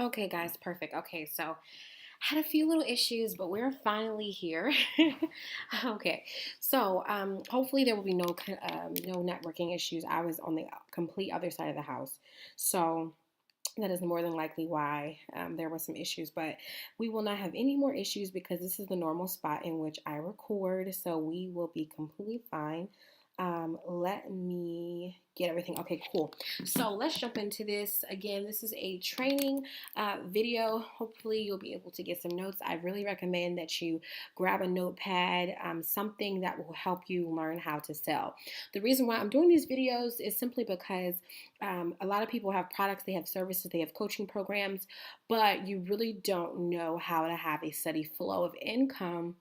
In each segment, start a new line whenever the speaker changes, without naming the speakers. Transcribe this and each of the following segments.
Okay, guys, perfect. Okay, so had a few little issues, but we're finally here. Okay, so hopefully there will be no networking issues. I was on the complete other side of the house, so that is more than likely why there were some issues. But we will not have any more issues because this is the normal spot in which I record, so we will be completely fine. Let me get everything. Okay, cool. So let's jump into this. Again, this is a training video. Hopefully, you'll be able to get some notes. I really recommend that you grab a notepad, something that will help you learn how to sell. The reason why I'm doing these videos is simply because a lot of people have products, they have services, they have coaching programs, but you really don't know how to have a steady flow of income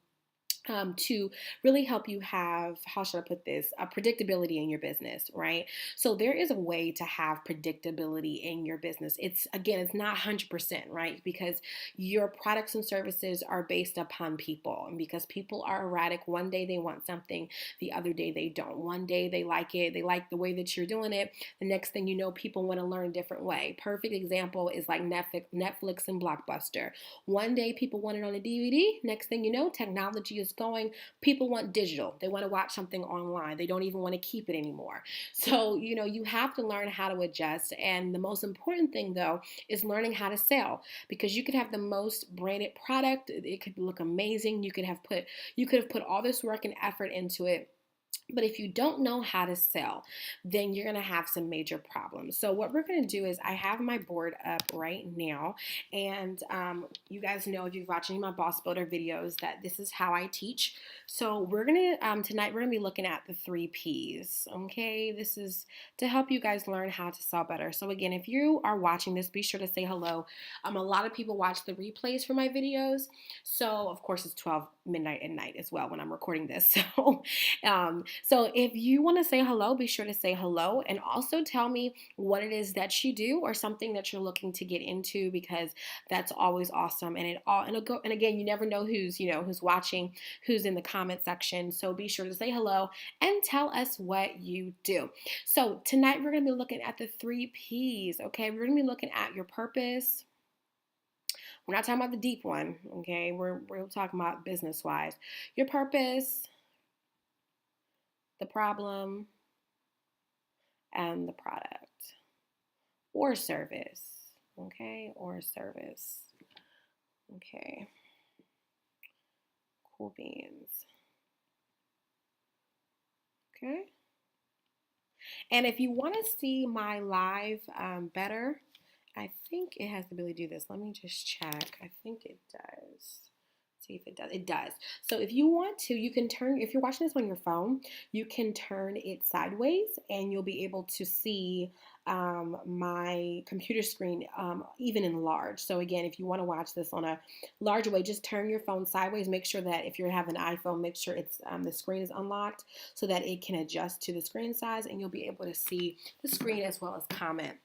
to really help you have, how should I put this, a predictability in your business, right? So there is a way to have predictability in your business. It's not 100%, right? Because your products and services are based upon people, and because people are erratic. One day they want something, the other day they don't. One day they like it, they like the way that you're doing it. The next thing you know, people want to learn a different way. Perfect example is like Netflix and Blockbuster. One day people want it on a DVD. Next thing you know, technology is going. People want digital. They want to watch something online. They don't even want to keep it anymore. So, you have to learn how to adjust. And the most important thing, though, is learning how to sell, because you could have the most branded product. It could look amazing. You could have put all this work and effort into it. But if you don't know how to sell, then you're going to have some major problems. So what we're going to do is I have my board up right now. And you guys know, if you're watching my Boss Builder videos, that this is how I teach. So we're going to, tonight we're going to be looking at the 3 Ps. Okay, this is to help you guys learn how to sell better. So again, if you are watching this, be sure to say hello. A lot of people watch the replays for my videos. So of course it's 12 midnight at night as well when I'm recording this. So if you want to say hello, be sure to say hello, and also tell me what it is that you do or something that you're looking to get into, because that's always awesome. And again, you never know who's watching, who's in the comment section. So be sure to say hello and tell us what you do. So tonight we're going to be looking at the 3 Ps. Okay, we're going to be looking at your purpose. We're not talking about the deep one. Okay, we're talking about business wise. Your purpose, the problem, and the product or service. Okay, or service. Okay, cool beans. Okay, and if you want to see my live better, I think it has the ability to do this. Let me just check. I think it does. See if it does. It does. So if you want to, you can turn, if you're watching this on your phone, you can turn it sideways and you'll be able to see my computer screen even in large. So again, if you want to watch this on a larger way, just turn your phone sideways. Make sure that if you have an iPhone, make sure it's the screen is unlocked so that it can adjust to the screen size, and you'll be able to see the screen as well as comment.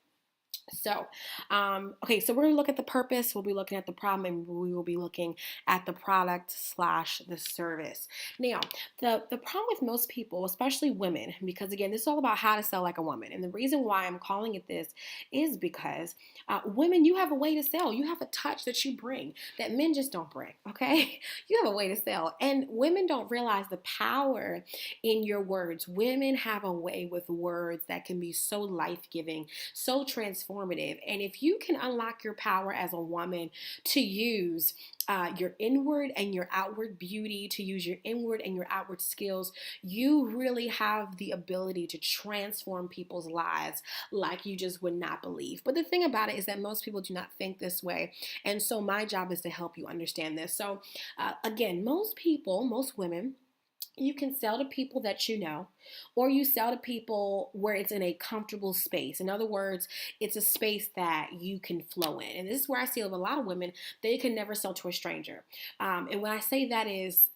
So, okay, so we're going to look at the purpose, we'll be looking at the problem, and we will be looking at the product slash the service. Now, the problem with most people, especially women, because again, this is all about how to sell like a woman. And the reason why I'm calling it this is because women, you have a way to sell. You have a touch that you bring that men just don't bring, okay? You have a way to sell. And women don't realize the power in your words. Women have a way with words that can be so life-giving, so transformative. And if you can unlock your power as a woman to use your inward and your outward beauty, to use your inward and your outward skills, you really have the ability to transform people's lives like you just would not believe. But the thing about it is that most people do not think this way. And so my job is to help you understand this. So again, most people, most women, you can sell to people that you know, or you sell to people where it's in a comfortable space. In other words, it's a space that you can flow in. And this is where I see a lot of women, they can never sell to a stranger. And when I say that is,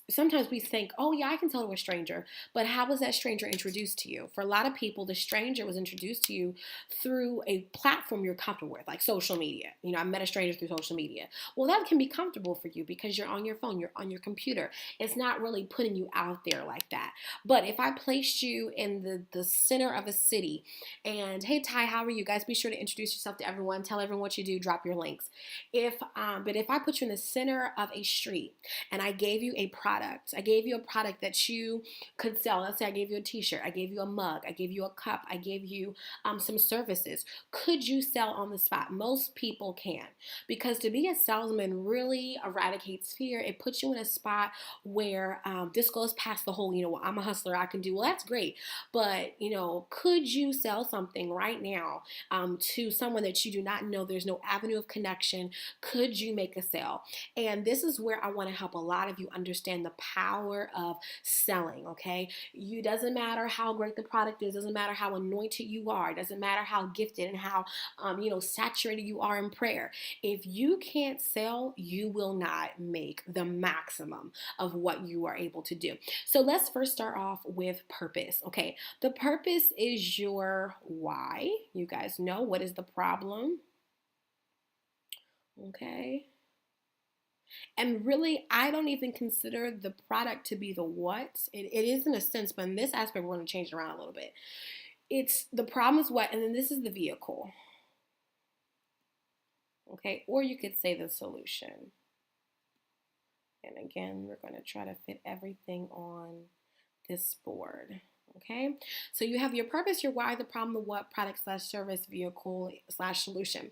sometimes we think, oh yeah, I can tell to a stranger, but how was that stranger introduced to you? For a lot of people, the stranger was introduced to you through a platform you're comfortable with, like social media. I met a stranger through social media. Well, that can be comfortable for you because you're on your phone, you're on your computer. It's not really putting you out there like that. But if I placed you in the center of a city and, hey Ty, how are you? Guys, be sure to introduce yourself to everyone, tell everyone what you do, drop your links. But if I put you in the center of a street and I gave you a product, I gave you a product that you could sell. Let's say I gave you a t-shirt, I gave you a mug, I gave you a cup, I gave you some services. Could you sell on the spot? Most people can, because to be a salesman really eradicates fear. It puts you in a spot where this goes past the whole, well, I'm a hustler, I can do. Well, that's great, but could you sell something right now to someone that you do not know? There's no avenue of connection. Could you make a sale? And this is where I want to help a lot of you understand the power of selling, okay? You doesn't matter how great the product is, doesn't matter how anointed you are, doesn't matter how gifted and how saturated you are in prayer. If you can't sell, you will not make the maximum of what you are able to do. So let's first start off with purpose, okay? The purpose is your why. You guys know what is the problem, okay? And really, I don't even consider the product to be the what. It is in a sense, but in this aspect, we're going to change it around a little bit. It's the problem is what, and then this is the vehicle. Okay, or you could say the solution. And again, we're going to try to fit everything on this board. Okay, so you have your purpose, your why, the problem, the what, product slash service, vehicle slash solution.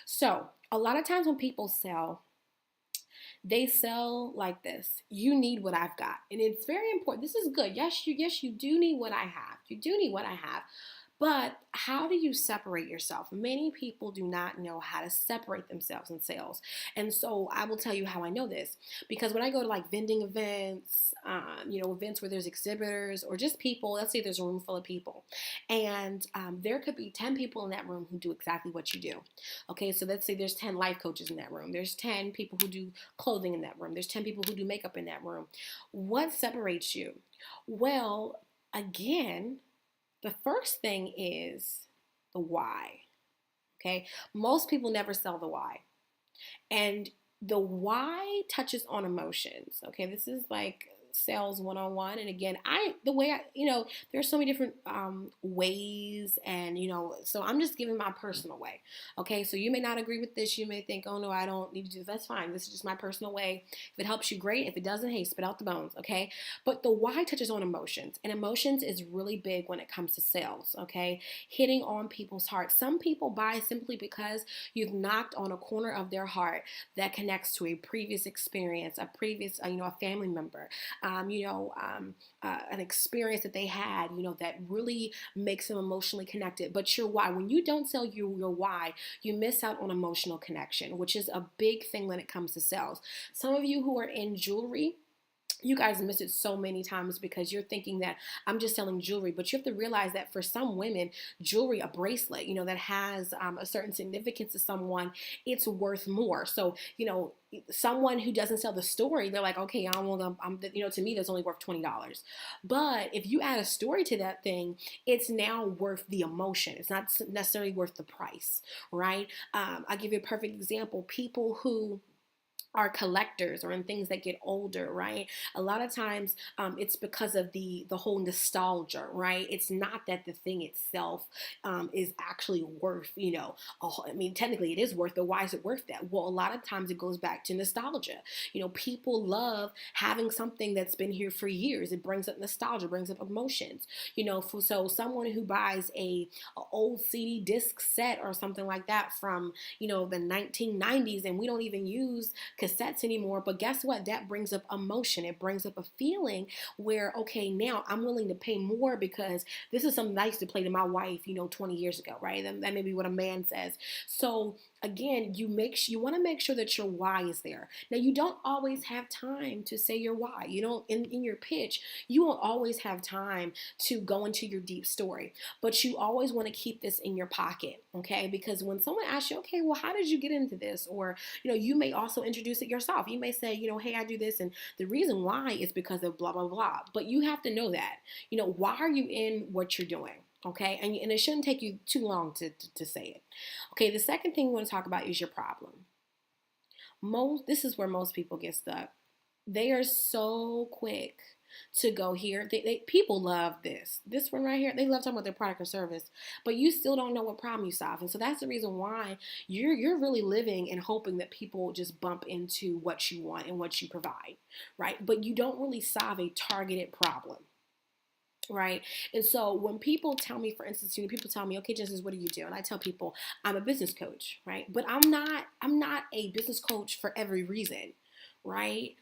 So a lot of times when people sell, they sell like this: you need what I've got. And it's very important. This is good. Yes, you do need what I have. You do need what I have. But how do you separate yourself? Many people do not know how to separate themselves in sales. And so I will tell you how I know this. Because when I go to like vending events, events where there's exhibitors or just people, let's say there's a room full of people. And there could be 10 people in that room who do exactly what you do. Okay, so let's say there's 10 life coaches in that room. There's 10 people who do clothing in that room. There's 10 people who do makeup in that room. What separates you? Well, again, the first thing is the why, okay? Most people never sell the why. And the why touches on emotions, okay? This is like sales one-on-one. And again, there's so many different ways, and so I'm just giving my personal way. Okay, so you may not agree with this. You may think, oh no, I don't need to do this. That's fine. This is just my personal way. If it helps you, great. If it doesn't, hey, spit out the bones. Okay, but the why touches on emotions, and emotions is really big when it comes to sales. Okay, hitting on people's hearts. Some people buy simply because you've knocked on a corner of their heart that connects to a previous experience, a family member, an experience that they had, that really makes them emotionally connected. But your why, when you don't sell your why, you miss out on emotional connection, which is a big thing when it comes to sales. Some of you who are in jewelry, you guys miss it so many times because you're thinking that I'm just selling jewelry, but you have to realize that for some women, jewelry, a bracelet, that has a certain significance to someone, it's worth more. So, someone who doesn't sell the story, they're like, okay, to me, that's only worth $20. But if you add a story to that thing, it's now worth the emotion. It's not necessarily worth the price, right? I'll give you a perfect example. People who are collectors or in things that get older, right? A lot of times it's because of the whole nostalgia, right? It's not that the thing itself is actually worth, technically it is worth, but why is it worth that? Well, a lot of times it goes back to nostalgia. People love having something that's been here for years. It brings up nostalgia, brings up emotions. So someone who buys a old CD disc set or something like that from, the 1990s, and we don't even use cassettes anymore, but guess what? That brings up emotion. It brings up a feeling where, okay, now I'm willing to pay more because this is something I used to play to my wife, 20 years ago, right? That may be what a man says. So again, you want to make sure that your why is there. Now, you don't always have time to say your why. You don't in your pitch, you won't always have time to go into your deep story, but you always want to keep this in your pocket, okay? Because when someone asks you, okay, well, how did you get into this? Or, you may also introduce it yourself. You may say, hey, I do this, and the reason why is because of blah blah blah. But you have to know that, why are you in what you're doing? Okay, and it shouldn't take you too long to say it. Okay, the second thing we want to talk about is your problem. This is where most people get stuck. They are so quick to go here. People love this one right here. They love talking about their product or service, but you still don't know what problem you solve. And so that's the reason why you're really living and hoping that people just bump into what you want and what you provide, right? But you don't really solve a targeted problem. Right. And so when people tell me, for instance, people tell me, okay, Genesis, what do you do? And I tell people I'm a business coach, right? But I'm not a business coach for every reason, right?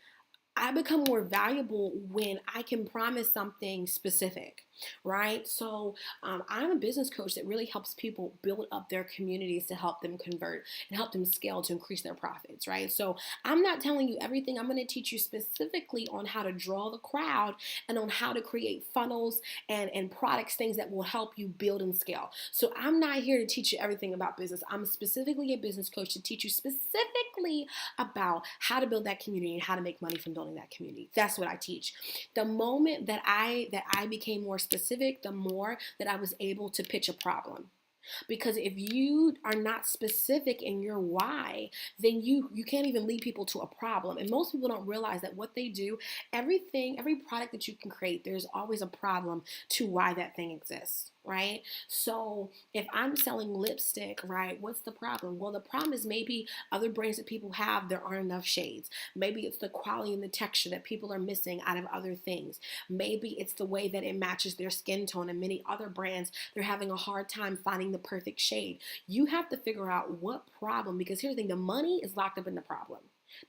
I become more valuable when I can promise something specific, right? So I'm a business coach that really helps people build up their communities to help them convert and help them scale to increase their profits, right? So I'm not telling you everything. I'm going to teach you specifically on how to draw the crowd and on how to create funnels and products, things that will help you build and scale. So I'm not here to teach you everything about business. I'm specifically a business coach to teach you specifically about how to build that community and how to make money from building that community. That's what I teach. The moment that I became more specific, the more that I was able to pitch a problem. Because if you are not specific in your why, then you can't even lead people to a problem. And most people don't realize that what they do, every product that you can create, there's always a problem to why that thing exists, right? So if I'm selling lipstick, right, what's the problem? Well, the problem is maybe other brands that people have, there aren't enough shades. Maybe it's the quality and the texture that people are missing out of other things. Maybe it's the way that it matches their skin tone, and many other brands, they're having a hard time finding the perfect shade. You have to figure out what problem, because here's the thing, the money is locked up in the problem.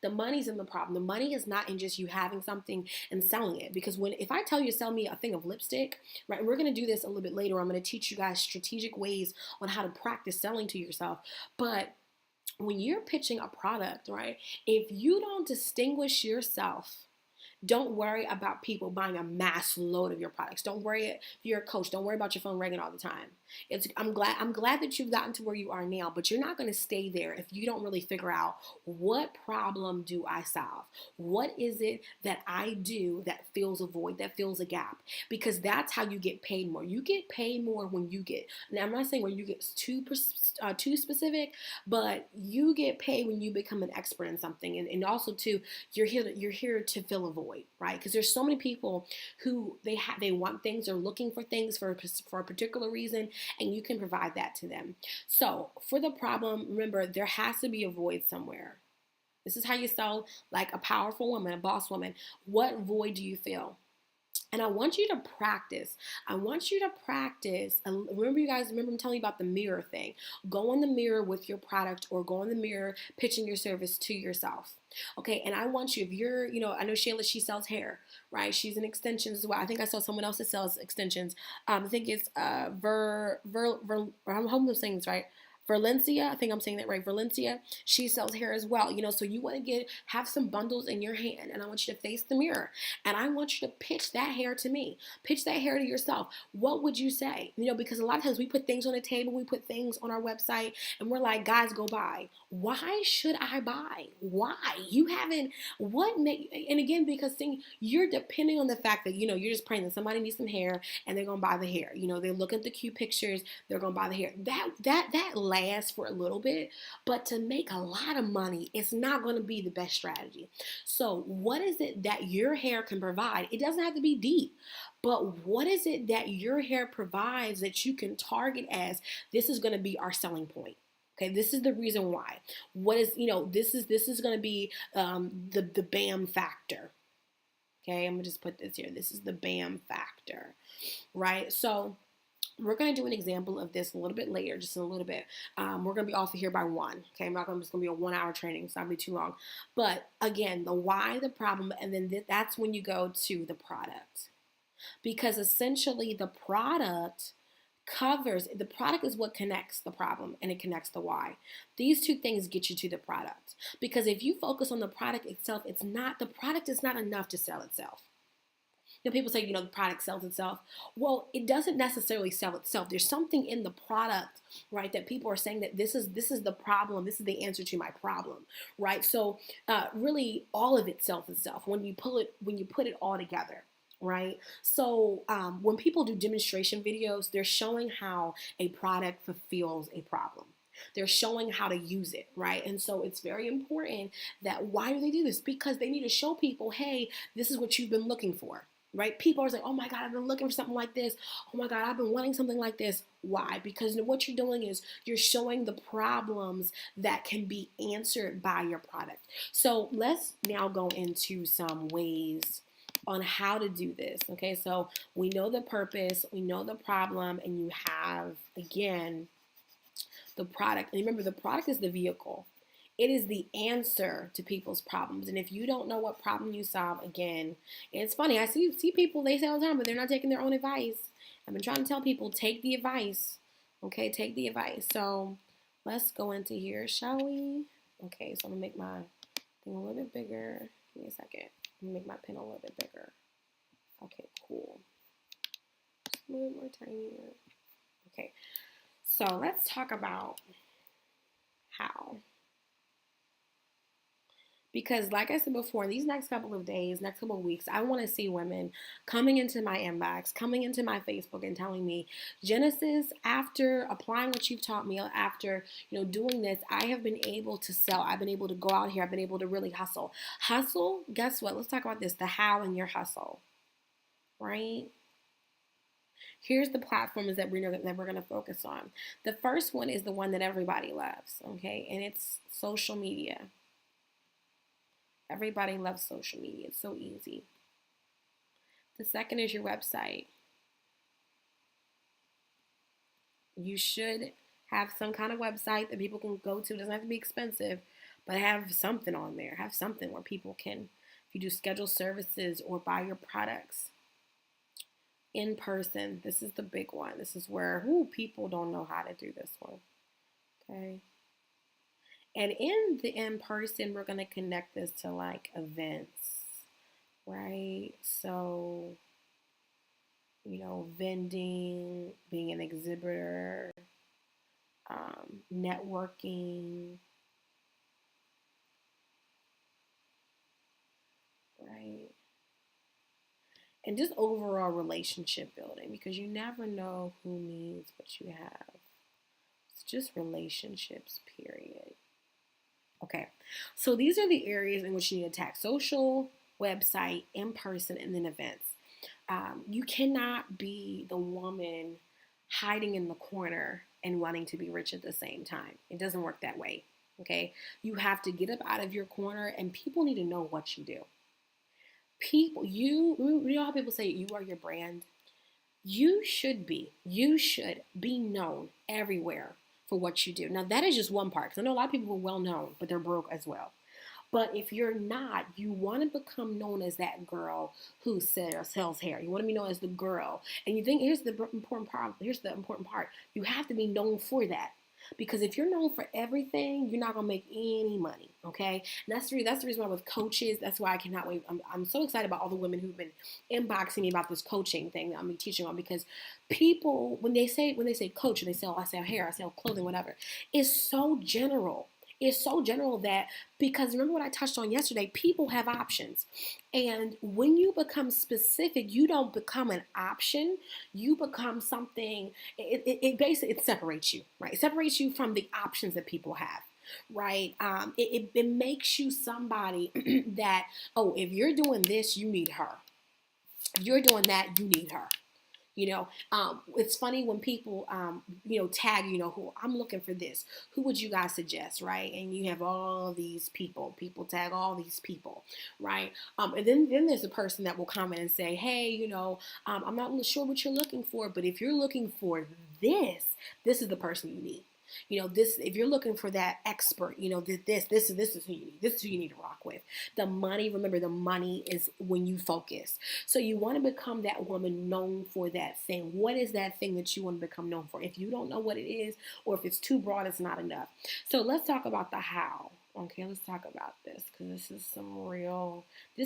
The money's in the problem. The money is not in just you having something and selling it. Because if I tell you to sell me a thing of lipstick, right, and we're going to do this a little bit later. I'm going to teach you guys strategic ways on how to practice selling to yourself. But when you're pitching a product, right, if you don't distinguish yourself, don't worry about people buying a mass load of your products. Don't worry if you're a coach. Don't worry about your phone ringing all the time. I'm glad that you've gotten to where you are now, but you're not going to stay there if you don't really figure out, what problem do I solve? What is it that I do that fills a void, that fills a gap? Because that's how you get paid more. You get paid more when you get, now I'm not saying when you get too specific, but you get paid when you become an expert in something. And also too, you're here to fill a void, right? Because there's so many people who they want things, or looking for things for a particular reason, and you can provide that to them. So for the problem, remember, there has to be a void somewhere. This is how you sell like a powerful woman, a boss woman. What void do you fill? And I want you to practice. And remember I'm telling you about the mirror thing. Go in the mirror with your product, or go in the mirror pitching your service to yourself. Okay, and I want you, if you're, I know Shayla, she sells hair, right? She's in extensions as well. I think I saw someone else that sells extensions. I think it's I'm hoping I'm saying this right. Valencia, I think I'm saying that right. Valencia, she sells hair as well. So you want to have some bundles in your hand, and I want you to face the mirror, and I want you to pitch that hair to me. Pitch that hair to yourself. What would you say? Because a lot of times we put things on the table, we put things on our website, and we're like, guys, go buy. Why should I buy? Why? You haven't, and again, because you're depending on the fact that, you're just praying that somebody needs some hair and they're going to buy the hair. They look at the cute pictures, they're going to buy the hair. That lasts for a little bit, but to make a lot of money, it's not going to be the best strategy. So what is it that your hair can provide? It doesn't have to be deep, but what is it that your hair provides that you can target as, this is going to be our selling point? Okay, this is the reason why. What is, this is going to be the BAM factor. Okay, I'm going to just put this here. This is the BAM factor, right? So we're going to do an example of this a little bit later, just in a little bit. We're going to be off of here by 1. Okay, it's going to be a 1-hour training, so it's not going to be too long. But again, the why, the problem, and then that's when you go to the product. Because essentially the product The product is what connects the problem, and it connects the why. These two things get you to the product, because if you focus on the product itself, the product is not enough to sell itself. People say, the product sells itself. Well, it doesn't necessarily sell itself. There's something in the product, right, that people are saying that this is the problem. This is the answer to my problem, right? So really, all of it sells itself when you put it all together. Right. So when people do demonstration videos, they're showing how a product fulfills a problem. They're showing how to use it, right? And so it's very important that, why do they do this? Because they need to show people, hey, this is what you've been looking for, right? People are like, oh my God, I've been looking for something like this. Oh my God, I've been wanting something like this. Why? Because what you're doing is you're showing the problems that can be answered by your product. So let's now go into some ways on how to do this. Okay, so we know the purpose, we know the problem, and you have, again, the product. And remember, the product is the vehicle. It is the answer to people's problems. And if you don't know what problem you solve, again, it's funny. I see people, they say all the time, but they're not taking their own advice. I've been trying to tell people, take the advice. Okay, take the advice. So let's go into here, shall we? Okay, so I'm going to make my thing a little bit bigger. Give me a second. I'm going to make my pen a little bit bigger. Okay, cool. Just a little more tinier. Okay, so let's talk about how. Because like I said before, these next couple of days, next couple of weeks, I want to see women coming into my inbox, coming into my Facebook and telling me, Genesis, after applying what you've taught me, after, doing this, I have been able to sell. I've been able to go out here. I've been able to really hustle. Hustle, guess what? Let's talk about this, the how in your hustle, right? Here's the platforms that we're going to focus on. The first one is the one that everybody loves, okay? And it's social media. Everybody loves social media. It's so easy. The second is your website. You should have some kind of website that people can go to. It doesn't have to be expensive, but have something on there. Have something where people can, if you do scheduled services or buy your products. In person, this is the big one. This is where people don't know how to do this one. Okay. And in the in-person, we're going to connect this to like events, right? So, vending, being an exhibitor, networking, right? And just overall relationship building, because you never know who needs what you have. It's just relationships, period. Okay, so these are the areas in which you need to attack: social, website, in person, and then events. You cannot be the woman hiding in the corner and wanting to be rich at the same time. It doesn't work that way, okay? You have to get up out of your corner, and people need to know what you do. You know how people say you are your brand? You should be known everywhere for what you do. Now, that is just one part, because I know a lot of people are well known, but they're broke as well. But if you're not, you want to become known as that girl who sells hair. You want to be known as the girl. And you think, here's the important part. You have to be known for that. Because if you're known for everything, you're not going to make any money, okay? And that's the reason why with coaches, that's why I cannot wait. I'm so excited about all the women who've been inboxing me about this coaching thing that I'm teaching on, because people, when they say coach, and they say, I sell hair, I sell clothing, whatever, it's so general. It's so general that, because remember what I touched on yesterday, people have options. And when you become specific, you don't become an option. You become something, it basically, it separates you, right? It separates you from the options that people have, right? It makes you somebody that, if you're doing this, you need her. If you're doing that, you need her. It's funny when people, tag, who I'm looking for this. Who would you guys suggest, right? And you have all these people tag all these people, right? And then there's a person that will comment and say, hey, I'm not really sure what you're looking for, but if you're looking for this is the person you need. This, if you're looking for that expert, this is who you need. This is who you need to rock with. The money, remember, the money is when you focus. So you want to become that woman known for that thing. What is that thing that you want to become known for? If you don't know what it is, or if it's too broad, it's not enough. So let's talk about the how. Okay, let's talk about this, because this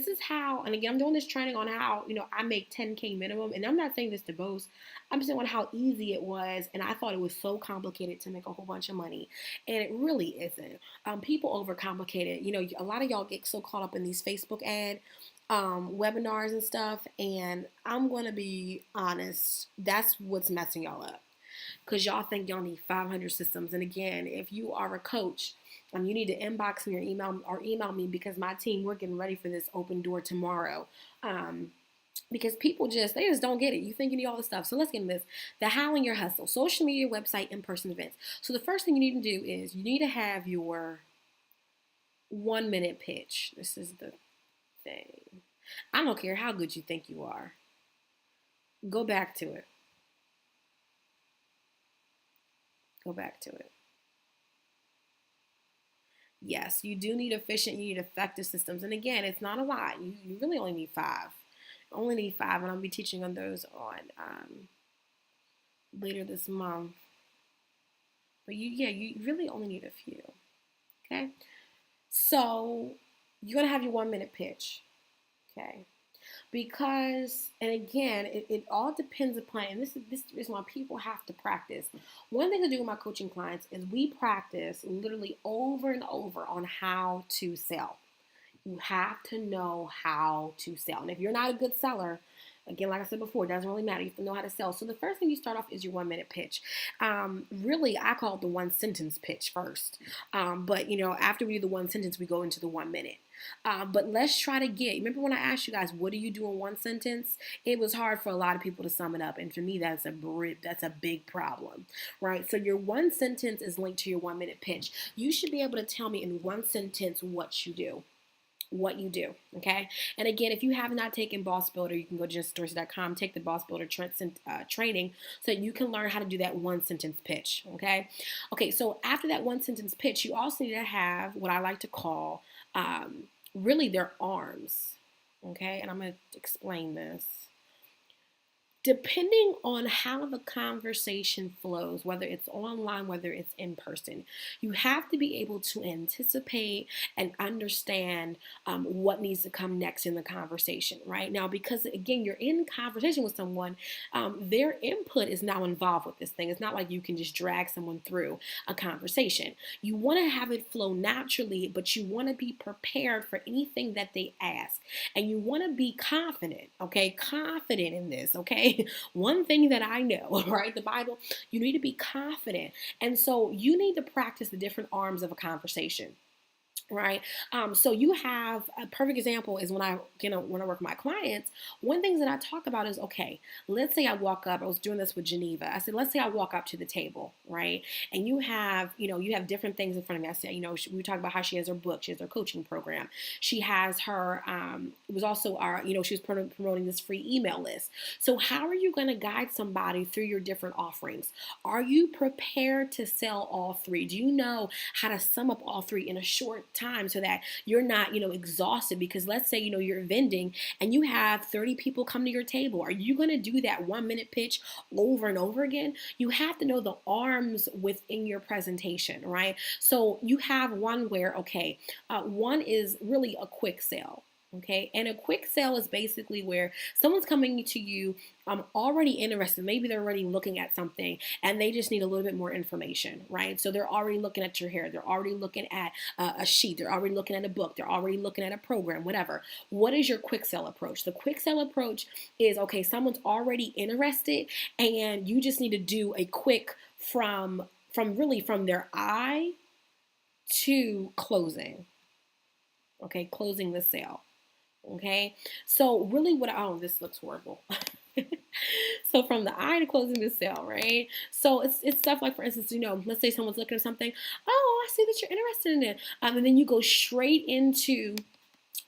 is how, and again, I'm doing this training on how, I make 10K minimum, and I'm not saying this to boast. I'm saying on how easy it was, and I thought it was so complicated to make a whole bunch of money, and it really isn't. People overcomplicate it. A lot of y'all get so caught up in these Facebook ad webinars and stuff, and I'm going to be honest, that's what's messing y'all up. Because y'all think y'all need 500 systems. And again, if you are a coach, you need to inbox me or email me, because my team, we're getting ready for this open door tomorrow. Because people they just don't get it. You think you need all this stuff. So let's get into this. The how in your hustle. Social media, website, in-person events. So the first thing you need to do is you need to have your 1-minute pitch. This is the thing. I don't care how good you think you are. Go back to it. Go back to it. Yes, you do need efficient, you need effective systems. And again, it's not a lot. You really only need 5. Only need 5, and I'll be teaching on those on later this month. But you really only need a few. Okay? So you're gonna have your 1-minute pitch. Okay. Because, and again, it all depends upon, and this is why people have to practice. One thing I do with my coaching clients is we practice literally over and over on how to sell. You have to know how to sell. And if you're not a good seller, again, like I said before, it doesn't really matter. You have to know how to sell. So the first thing you start off is your 1-minute pitch. Really, I call it the 1-sentence pitch first. But after we do the 1 sentence, we go into the 1 minute. But let's try to remember when I asked you guys, what do you do in 1 sentence? It was hard for a lot of people to sum it up. And for me, that's a big problem, right? So your 1 sentence is linked to your 1-minute pitch. You should be able to tell me in 1 sentence what you do. Okay? And again, if you have not taken Boss Builder, you can go to justdorsey.com, take the Boss Builder training so that you can learn how to do that 1-sentence pitch, okay? Okay, so after that 1-sentence pitch, you also need to have what I like to call really their arms, okay? And I'm going to explain this. Depending on how the conversation flows, whether it's online, whether it's in person, you have to be able to anticipate and understand what needs to come next in the conversation, right? Now, because again, you're in conversation with someone, their input is now involved with this thing. It's not like you can just drag someone through a conversation. You want to have it flow naturally, but you want to be prepared for anything that they ask. And you want to be confident, okay? Confident in this, okay? One thing that I know, right? The Bible, you need to be confident. And so you need to practice the different arms of a conversation. Right. So you have a perfect example is when I work with my clients, one thing that I talk about is, okay, let's say I walk up, I was doing this with Geneva. I said, let's say I walk up to the table, right? And you have different things in front of me. I said, we talk about how she has her book, she has her coaching program. She has her, it was also she was promoting this free email list. So how are you going to guide somebody through your different offerings? Are you prepared to sell all 3? Do you know how to sum up all 3 in a short time so that you're not, exhausted? Because let's say, you're vending and you have 30 people come to your table. Are you going to do that 1-minute pitch over and over again? You have to know the arms within your presentation, right? So you have one where, okay, one is really a quick sale. Okay, and a quick sale is basically where someone's coming to you already interested. Maybe they're already looking at something and they just need a little bit more information, right? So they're already looking at your hair. They're already looking at a sheet. They're already looking at a book. They're already looking at a program, whatever. What is your quick sale approach? The quick sale approach is, okay, someone's already interested and you just need to do a quick from their eye to closing. Okay, closing the sale. Okay, so really this looks horrible. So from the eye to closing the sale, right? So it's stuff like, for instance, let's say someone's looking at something. Oh, I see that you're interested in it. And then you go straight into,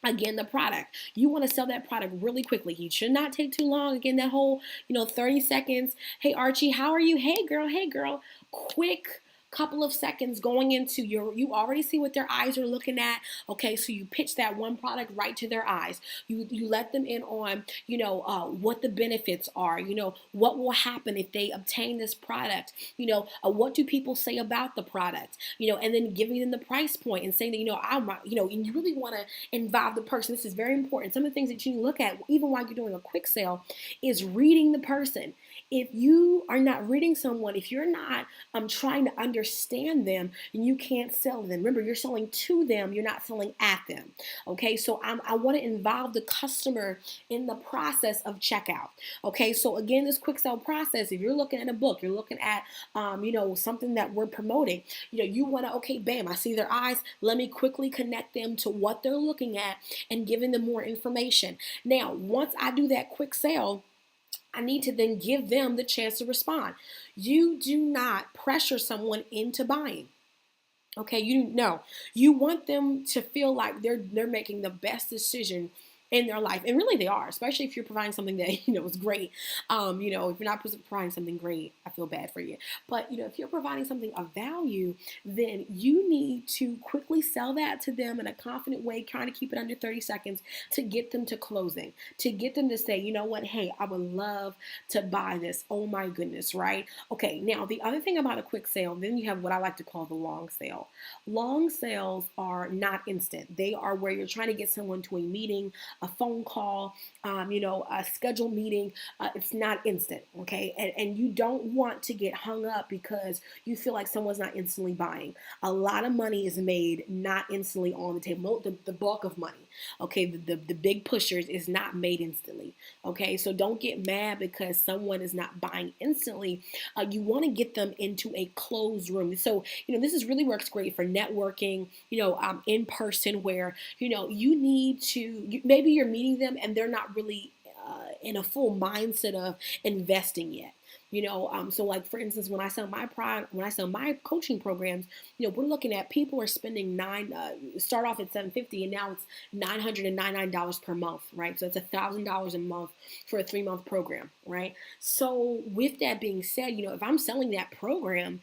again, the product. You want to sell that product really quickly. You should not take too long. Again, that whole, 30 seconds. Hey, Archie, how are you? Hey, girl. Quick couple of seconds going into you already see what their eyes are looking at. Okay, so you pitch that one product right to their eyes. You let them in on, what the benefits are, what will happen if they obtain this product, what do people say about the product, and then giving them the price point and saying that, and you really want to involve the person. This is very important. Some of the things that you look at, even while you're doing a quick sale, is reading the person. If you are not reading someone, if you're not trying to understand them, and you can't sell them. Remember, you're selling to them, you're not selling at them. Okay, so I want to involve the customer in the process of checkout. Okay, so again, this quick sell process, if you're looking at a book, you're looking at something that we're promoting, you want to, okay, bam, I see their eyes, let me quickly connect them to what they're looking at and giving them more information. Now, once I do that quick sale, I need to then give them the chance to respond. You do not pressure someone into buying. Okay, you want them to feel like they're making the best decision in their life, and really they are, especially if you're providing something that is great. If you're not providing something great, I feel bad for you. But if you're providing something of value, then you need to quickly sell that to them in a confident way, trying to keep it under 30 seconds to get them to closing, to get them to say, you know what, hey, I would love to buy this. Oh my goodness, right? Okay, now the other thing about a quick sale, then you have what I like to call the long sale. Long sales are not instant. They are where you're trying to get someone to a meeting, a phone call, a scheduled meeting. It's not instant, okay? And you don't want to get hung up because you feel like someone's not instantly buying. A lot of money is made not instantly on the table. The bulk of money, okay, the big pushers is not made instantly, okay? So don't get mad because someone is not buying instantly. You want to get them into a closed room. So, this is really works great for networking, in person, where, you need to, maybe you're meeting them and they're not really in a full mindset of investing yet. So like for instance, when I sell my coaching programs, we're looking at people are spending start off at $750 and now it's $999 per month, right? So it's $1,000 a month for a 3-month program, right? So with that being said, if I'm selling that program,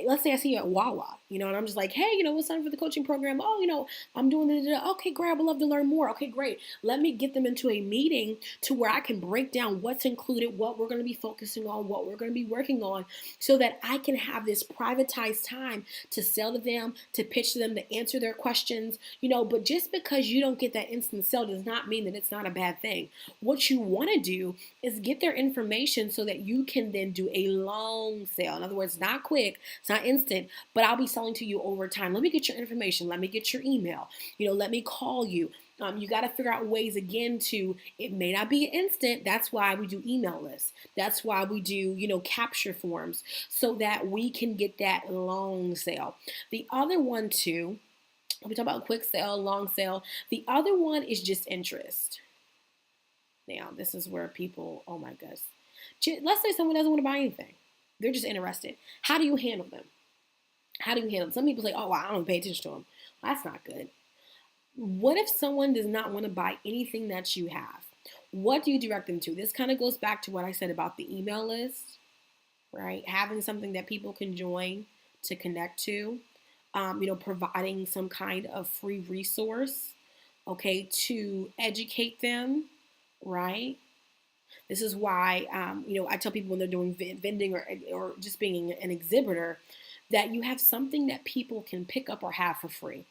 let's say I see you at Wawa, and I'm just like, hey, what's on for the coaching program? Oh, I'm doing it. Okay, great. I would love to learn more. Okay, great. Let me get them into a meeting to where I can break down what's included, what we're going to be focusing on, what we're going to be working on, so that I can have this privatized time to sell to them, to pitch to them, to answer their questions, but just because you don't get that instant sell does not mean that it's not a bad thing. What you want to do is get their information so that you can then do a long sale. In other words, not quick, it's not instant, but I'll be selling to you over time. Let me get your information. Let me get your email. Let me call you. You got to figure out ways again it may not be instant. That's why we do email lists. That's why we do, capture forms so that we can get that long sale. The other one too, we talk about quick sale, long sale. The other one is just interest. Now, this is where people, oh my gosh. Let's say someone doesn't want to buy anything. They're just interested. How do you handle them? Some people say, oh, I don't pay attention to them. Well, that's not good. What if someone does not want to buy anything that you have? What do you direct them to? This kind of goes back to what I said about the email list, right? Having something that people can join to connect to, providing some kind of free resource, okay, to educate them, right? This is why, I tell people when they're doing vending or just being an exhibitor, that you have something that people can pick up or have for free,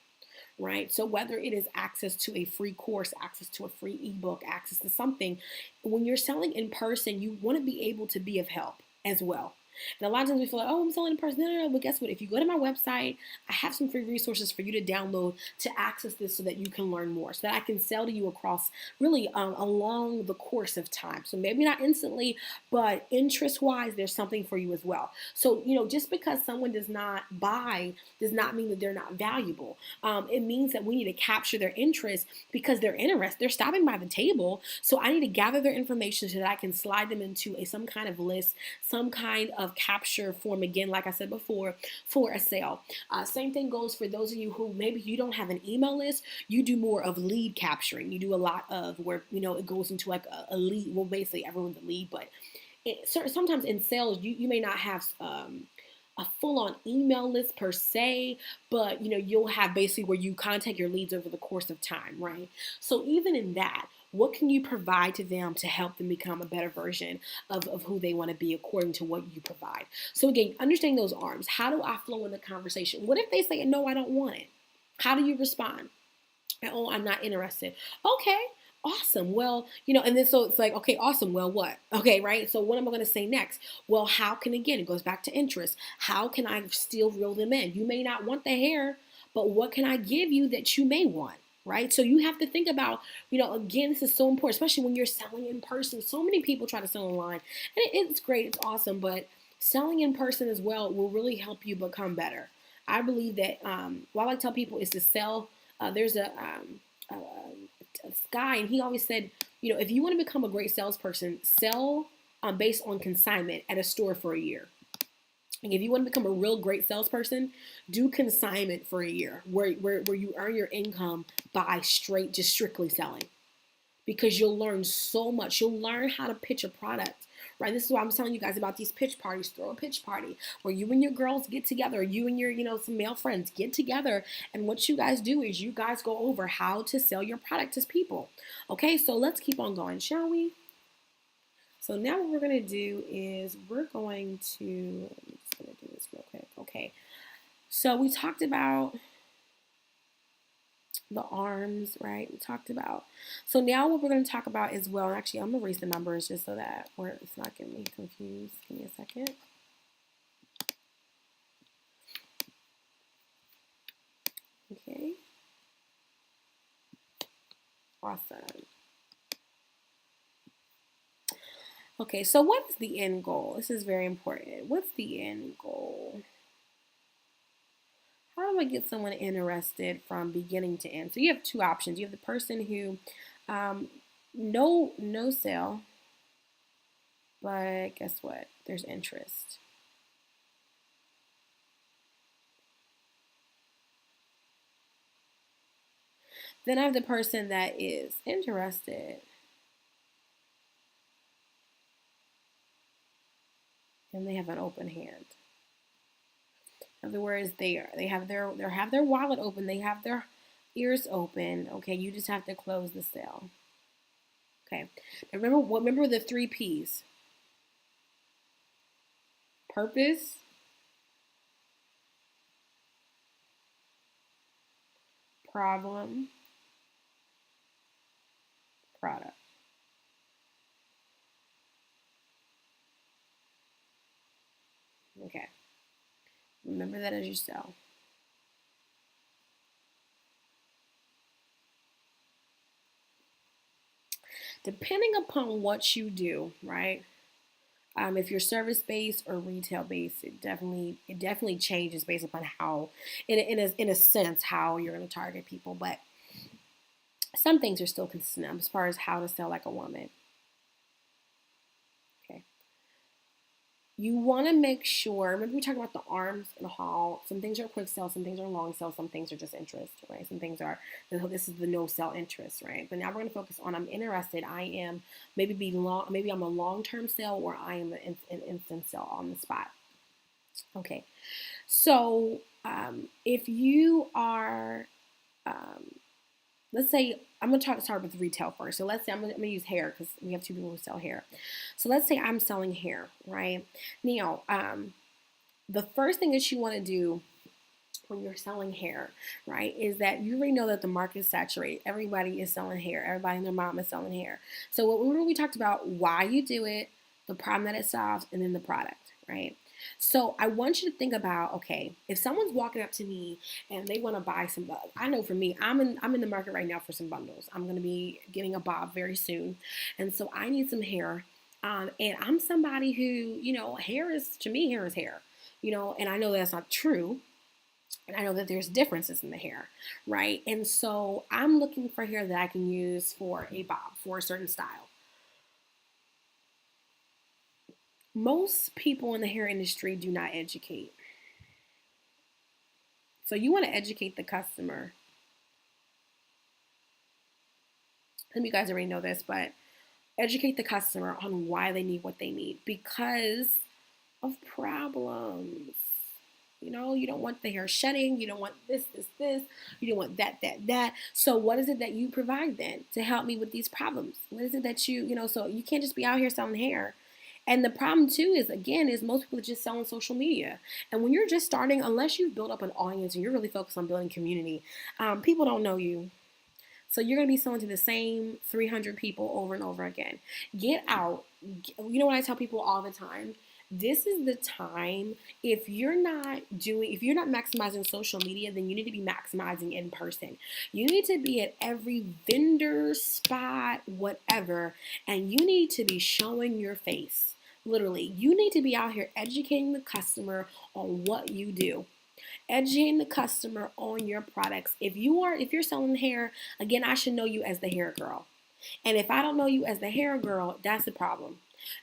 right? So whether it is access to a free course, access to a free ebook, access to something, when you're selling in person, you want to be able to be of help as well. And a lot of times we feel like, oh, I'm selling in person. No. But guess what? If you go to my website, I have some free resources for you to download to access this so that you can learn more, so that I can sell to you across really along the course of time. So maybe not instantly, but interest-wise, there's something for you as well. So, just because someone does not buy does not mean that they're not valuable. It means that we need to capture their interest because they're interested. They're stopping by the table. So I need to gather their information so that I can slide them into some kind of list, some kind of capture form, again, like I said before, for a sale. Same thing goes for those of you who maybe you don't have an email list. You do more of lead capturing. You do a lot of where, it goes into like a lead. Well, basically everyone's a lead, but sometimes in sales, you may not have a full-on email list per se, but you'll have basically where you contact your leads over the course of time, right? So even in that, what can you provide to them to help them become a better version of who they want to be according to what you provide? So again, understanding those arms. How do I flow in the conversation? What if they say, no, I don't want it? How do you respond? Oh, I'm not interested. Okay, awesome. Well, and then so it's like, okay, awesome. Well, what? Okay, right? So what am I going to say next? Well, how can, again, it goes back to interest. How can I still reel them in? You may not want the hair, but what can I give you that you may want? Right? So you have to think about, again, this is so important, especially when you're selling in person. So many people try to sell online, and it's great, it's awesome, but selling in person as well will really help you become better. I believe that what I like to tell people is to sell. There's a guy, and he always said, if you want to become a great salesperson, sell based on consignment at a store for a year. And if you want to become a real great salesperson, do consignment for a year where you earn your income by just strictly selling, because you'll learn so much. You'll learn how to pitch a product, right? This is why I'm telling you guys about these pitch parties. Throw a pitch party where you and your girls get together, you and your, some male friends get together. And what you guys do is you guys go over how to sell your product to people. Okay, so let's keep on going, shall we? So now what we're going to do is I'm just going to do this real quick. Okay, so we talked about the arms, right? We talked about. So now what we're going to talk about as well, and actually I'm going to erase the numbers just so that it's not getting me confused. Give me a second. Okay. Awesome. Okay, so what is the end goal? This is very important. What's the end goal? How do I get someone interested from beginning to end? So you have two options. You have the person who no sale, but guess what? There's interest. Then I have the person that is interested, and they have an open hand. In other words, they have their wallet open, they have their ears open. Okay, you just have to close the sale. Okay. Now remember the 3 P's. Purpose, problem, product. Okay. Remember that as you sell. Depending upon what you do, right? If you're service based or retail based, it definitely changes based upon how, in a sense, how you're going to target people. But some things are still consistent as far as how to sell like a woman. Okay. You want to make sure, remember we talked about the arms and the haul. Some things are quick sell, some things are long sell, some things are just interest, right? Some things are, this is the no sell interest, right? But now we're going to focus on I'm interested. I am, maybe I'm a long-term sale, or I am an instant sell on the spot. Okay. So if you are, let's say, I'm going to start with retail first. So let's say I'm going to use hair because we have 2 people who sell hair. So let's say I'm selling hair, right? Now, the first thing that you want to do when you're selling hair, right, is that you already know that the market is saturated. Everybody is selling hair. Everybody and their mom is selling hair. So what we talked about, why you do it, the problem that it solves, and then the product, right? So I want you to think about, okay, if someone's walking up to me and they want to buy some, I know for me, I'm in the market right now for some bundles. I'm going to be getting a bob very soon. And so I need some hair. And I'm somebody who, hair is hair, and I know that's not true. And I know that there's differences in the hair, right? And so I'm looking for hair that I can use for a bob, for a certain style. Most people in the hair industry do not educate. So you want to educate the customer. Some of you guys already know this, but Educate the customer on why they need what they need because of problems. You don't want the hair shedding. You don't want this. You don't want that. So what is it that you provide then to help me with these problems? What is it that so you can't just be out here selling hair. And the problem too is, again, is most people just sell on social media. And when you're just starting, unless you've built up an audience and you're really focused on building community, people don't know you. So you're going to be selling to the same 300 people over and over again. Get out. You know what I tell people all the time? This is the time. If you're not maximizing social media, then you need to be maximizing in person. You need to be at every vendor spot, whatever, and you need to be showing your face. Literally, you need to be out here educating the customer on what you do. Educating the customer on your products. If you're selling hair, again, I should know you as the hair girl. And if I don't know you as the hair girl, that's a problem.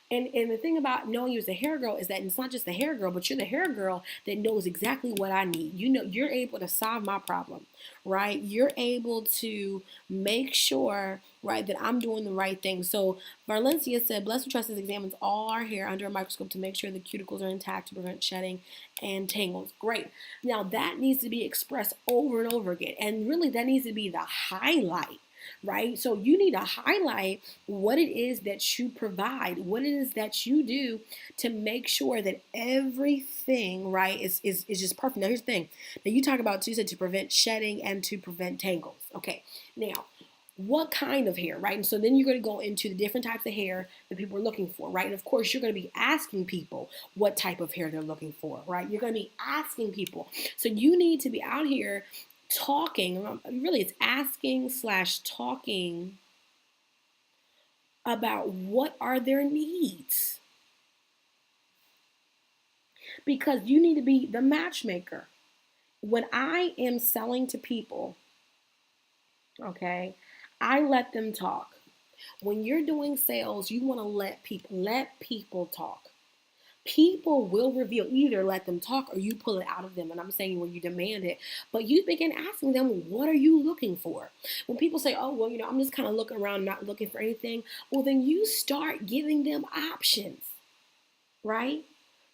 And the thing about knowing you as a hair girl is that it's not just the hair girl, but you're the hair girl that knows exactly what I need. You're able to solve my problem, right? You're able to make sure, right, that I'm doing the right thing. So Valencia said, Blessed Trusses examines all our hair under a microscope to make sure the cuticles are intact to prevent shedding and tangles. Great. Now that needs to be expressed over and over again. And really that needs to be the highlight. Right? So you need to highlight what it is that you provide, what it is that you do to make sure that everything, right, is just perfect. Now here's the thing. Now you talk about, you said to prevent shedding and to prevent tangles. Okay. Now, what kind of hair, right? And so then you're going to go into the different types of hair that people are looking for, right? And of course, you're going to be asking people what type of hair they're looking for, right? You're going to be asking people. So you need to be out here talking, really it's asking/talking about what are their needs. Because you need to be the matchmaker. When I am selling to people, okay, I let them talk. When you're doing sales, you want to let people talk. People will reveal, either let them talk or you pull it out of them. And I'm saying when you demand it, but you begin asking them, what are you looking for? When people say, oh, well, I'm just kind of looking around, not looking for anything. Well, then you start giving them options, right?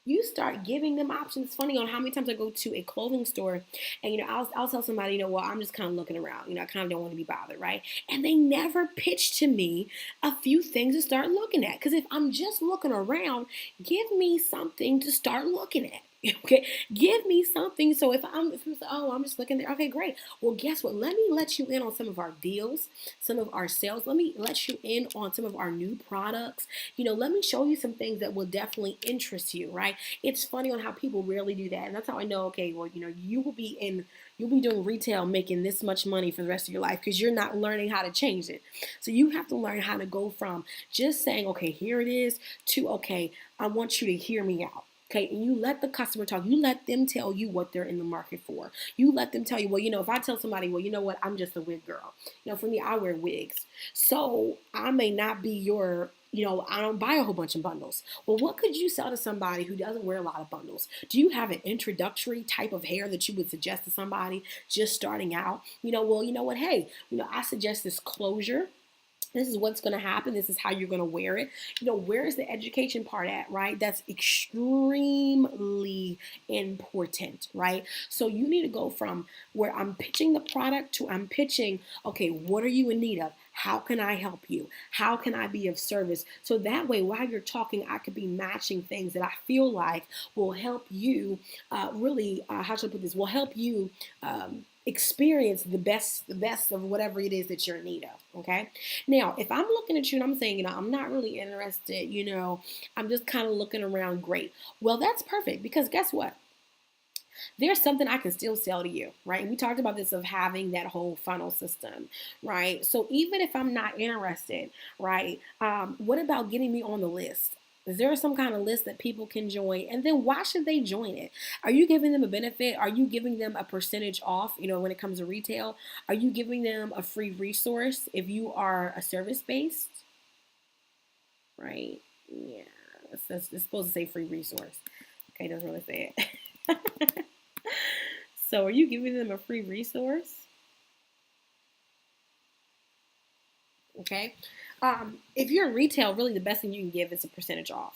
You start giving them options. It's funny on how many times I go to a clothing store and, I'll tell somebody, well, I'm just kind of looking around, I kind of don't want to be bothered, right? And they never pitch to me a few things to start looking at. Because if I'm just looking around, give me something to start looking at. Okay, give me something. So if I'm just looking there. Okay, great. Well, guess what? Let me let you in on some of our deals, some of our sales. Let me let you in on some of our new products. Let me show you some things that will definitely interest you, right? It's funny on how people rarely do that. And that's how I know, okay, well, you'll be doing retail making this much money for the rest of your life because you're not learning how to change it. So you have to learn how to go from just saying, okay, here it is, to, okay, I want you to hear me out. Okay, and you let the customer talk. You let them tell you what they're in the market for. You let them tell you, well, if I tell somebody, well, you know what, I'm just a wig girl. For me, I wear wigs. So I may not be your, I don't buy a whole bunch of bundles. Well, what could you sell to somebody who doesn't wear a lot of bundles? Do you have an introductory type of hair that you would suggest to somebody just starting out? Well, you know what, hey, I suggest this closure. This is what's going to happen. This is how you're going to wear it. Where's the education part at, right? That's extremely important, right? So you need to go from where I'm pitching the product to I'm pitching, okay, what are you in need of? How can I help you? How can I be of service? So that way, while you're talking, I could be matching things that I feel like will help you how should I put this? Will help you experience the best of whatever it is that you're in need of. Okay. Now, if I'm looking at you and I'm saying, I'm not really interested, I'm just kind of looking around. Great. Well, that's perfect because guess what? There's something I can still sell to you, right? And we talked about this of having that whole funnel system, right? So even if I'm not interested, right? What about getting me on the list? Is there some kind of list that people can join? And then why should they join it? Are you giving them a benefit? Are you giving them a percentage off, when it comes to retail? Are you giving them a free resource if you are a service-based? Right? Yeah. It's supposed to say free resource. Okay, it doesn't really say it. So are you giving them a free resource? Okay. If you're in retail, really the best thing you can give is a percentage off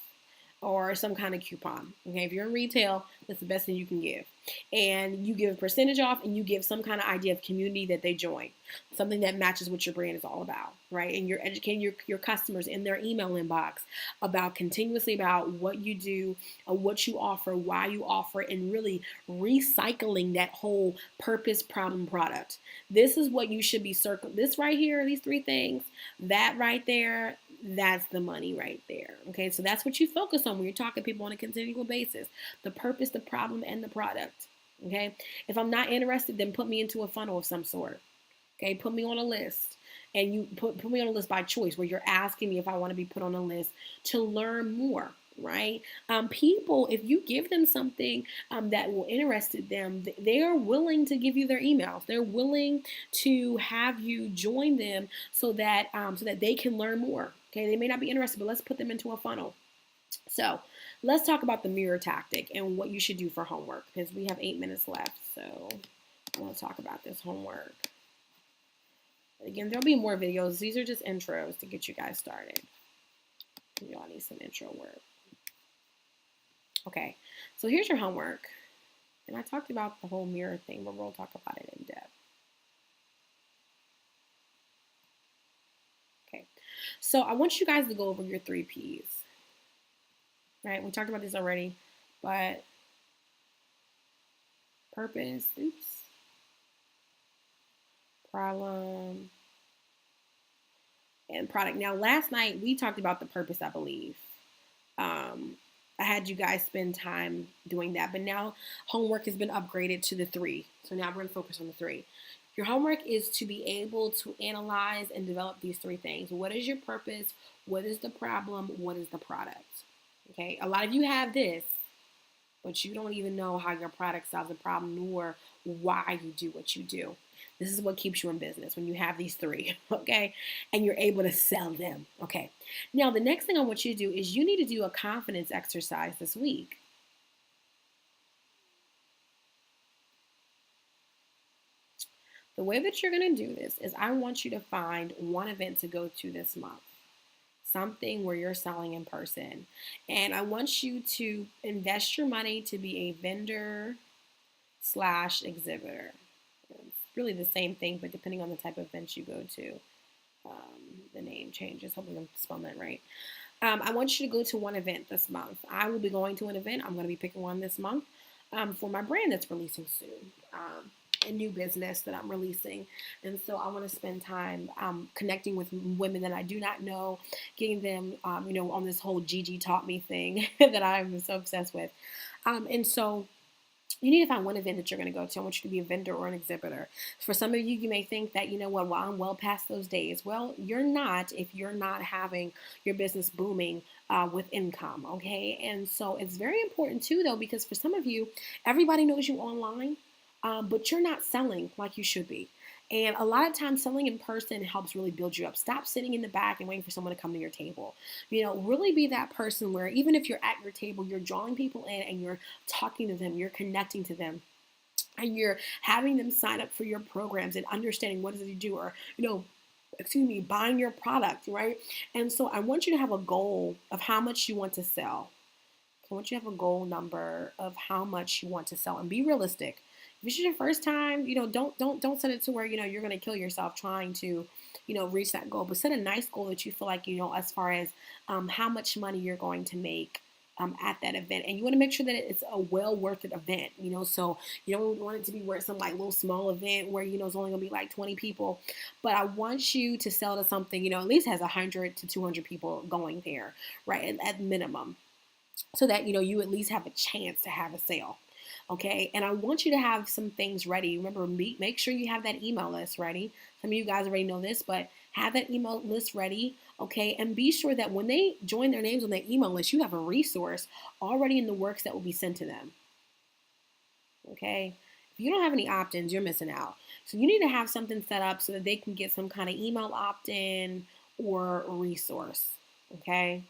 or some kind of coupon. Okay, if you're in retail, that's the best thing you can give. And you give a percentage off and you give some kind of idea of community that they join, something that matches what your brand is all about, right? And you're educating your customers in their email inbox about continuously about what you do, what you offer, why you offer, and really recycling that whole purpose, problem, product. This is what you should be circling. This right here, these three things, that right there, that's the money right there. Okay, so that's what you focus on when you're talking to people on a continual basis: the purpose, the problem, and the product. Okay, if I'm not interested, then put me into a funnel of some sort. Okay, put me on a list. And you put me on a list by choice, where you're asking me if I want to be put on a list to learn more, right? People, if you give them something that will interest them, they are willing to give you their emails. They're willing to have you join them so that they can learn more. Okay, they may not be interested, but let's put them into a funnel. So let's talk about the mirror tactic and what you should do for homework, because we have 8 minutes left. So let's talk about this homework. Again, there'll be more videos. These are just intros to get you guys started. Y'all need some intro work. Okay, so here's your homework. And I talked about the whole mirror thing, but we'll talk about it in depth. Okay, so I want you guys to go over your 3 Ps. Right, we talked about this already, but purpose, problem, and product. Now, last night we talked about the purpose, I believe. I had you guys spend time doing that, but now homework has been upgraded to the 3. So now we're going to focus on the 3. Your homework is to be able to analyze and develop these 3 things. What is your purpose? What is the problem? What is the product? Okay, a lot of you have this, but you don't even know how your product solves a problem nor why you do what you do. This is what keeps you in business, when you have these 3, okay? And you're able to sell them, okay? Now, the next thing I want you to do is you need to do a confidence exercise this week. The way that you're going to do this is I want you to find one event to go to this month. Something where you're selling in person. And I want you to invest your money to be a vendor / exhibitor. It's really the same thing, but depending on the type of event you go to, the name changes. Hopefully I'm spelling that right. I want you to go to one event this month. I will be going to an event. I'm going to be picking one this month for my brand that's releasing soon. A new business that I'm releasing. And so I want to spend time connecting with women that I do not know, getting them, on this whole Gigi taught me thing that I'm so obsessed with. And so you need to find one event that you're going to go to. I want you to be a vendor or an exhibitor. For some of you, you may think that, well, I'm well past those days. Well, you're not if you're not having your business booming with income, okay? And so it's very important too, though, because for some of you, everybody knows you online, but you're not selling like you should be. And a lot of times selling in person helps really build you up. Stop sitting in the back and waiting for someone to come to your table. Really be that person where even if you're at your table, you're drawing people in and you're talking to them, you're connecting to them, and you're having them sign up for your programs and understanding what it is you do, or, buying your product, right? And so I want you to have a goal of how much you want to sell. I want you to have a goal number of how much you want to sell, and be realistic. If this is your first time, don't set it to where, you're going to kill yourself trying to, reach that goal. But set a nice goal that you feel like, as far as how much money you're going to make at that event. And you want to make sure that it's a well worth it event, so you don't want it to be where it's some like little small event where, it's only going to be like 20 people. But I want you to sell to something, at least has 100 to 200 people going there, right? At minimum. So that, you at least have a chance to have a sale. Okay, and I want you to have some things ready. Remember, make sure you have that email list ready. Some of you guys already know this, but have that email list ready, okay? And be sure that when they join their names on that email list, you have a resource already in the works that will be sent to them, okay? If you don't have any opt-ins, you're missing out. So you need to have something set up so that they can get some kind of email opt-in or resource, okay?